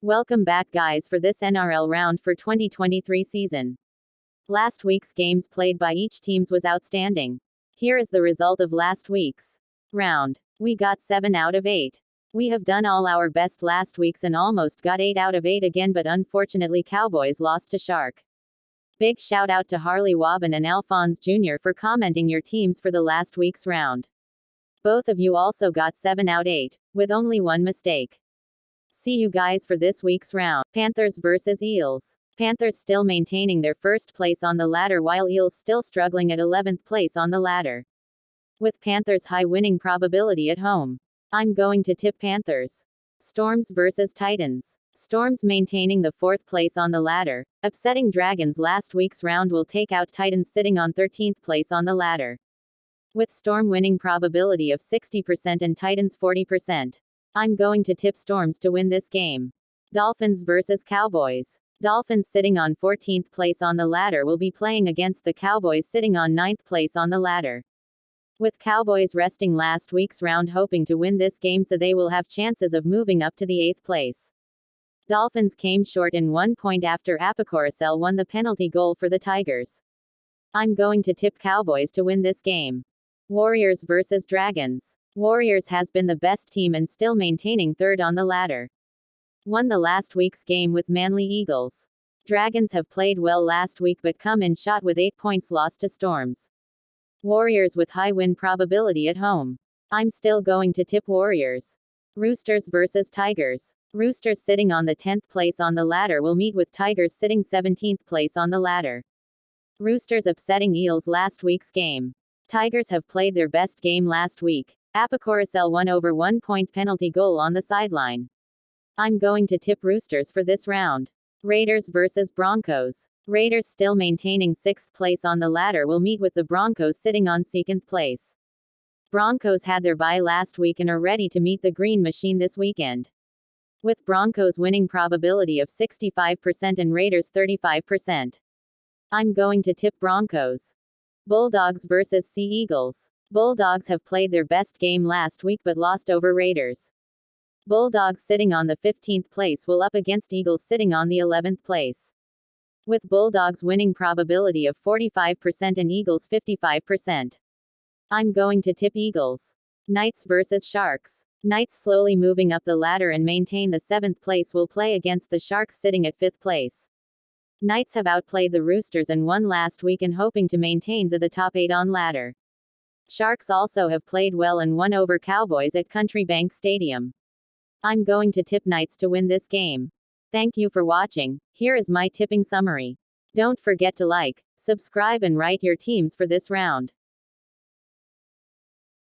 Welcome back, guys, for this NRL round for 2023 season. Last week's games played by each teams was outstanding. Here is the result of last week's round. We got 7 out of 8. We have done all our best last week's and almost got 8 out of 8 again, but unfortunately Cowboys lost to Shark. Big shout out to Harley Wabban and Alphonse Jr. for commenting your teams for the last week's round. Both of you also got 7 out of 8, with only one mistake. See you guys for this week's round. Panthers versus Eels. Panthers still maintaining their first place on the ladder while Eels still struggling at 11th place on the ladder. With Panthers' high winning probability at home, I'm going to tip Panthers. Storms versus Titans. Storms maintaining the 4th place on the ladder, upsetting Dragons last week's round will take out Titans sitting on 13th place on the ladder. With Storm winning probability of 60% and Titans 40%. I'm going to tip Storms to win this game. Dolphins versus Cowboys. Dolphins sitting on 14th place on the ladder will be playing against the Cowboys sitting on 9th place on the ladder. With Cowboys resting last week's round hoping to win this game so they will have chances of moving up to the 8th place. Dolphins came short in 1 point after Apicorusel won the penalty goal for the Tigers. I'm going to tip Cowboys to win this game. Warriors versus Dragons. Warriors has been the best team and still maintaining 3rd on the ladder. Won the last week's game with Manly Eagles. Dragons have played well last week but come in shot with 8 points lost to Storms. Warriors with high win probability at home. I'm still going to tip Warriors. Roosters versus Tigers. Roosters sitting on the 10th place on the ladder will meet with Tigers sitting 17th place on the ladder. Roosters upsetting Eels last week's game. Tigers have played their best game last week. Apicorusel won over 1 point penalty goal on the sideline. I'm going to tip Roosters for this round. Raiders versus Broncos. Raiders still maintaining 6th place on the ladder will meet with the Broncos sitting on 2nd place. Broncos had their bye last week and are ready to meet the Green Machine this weekend. With Broncos winning probability of 65% and Raiders 35%. I'm going to tip Broncos. Bulldogs versus Sea Eagles. Bulldogs have played their best game last week but lost over Raiders. Bulldogs sitting on the 15th place will up against Eagles sitting on the 11th place. With Bulldogs winning probability of 45% and Eagles 55%. I'm going to tip Eagles. Knights versus Sharks. Knights slowly moving up the ladder and maintain the 7th place will play against the Sharks sitting at 5th place. Knights have outplayed the Roosters and won last week and hoping to maintain the top 8 on ladder. Sharks also have played well and won over Cowboys at Country Bank Stadium. I'm going to tip Knights to win this game. Thank you for watching. Here is my tipping summary. Don't forget to like, subscribe and write your teams for this round.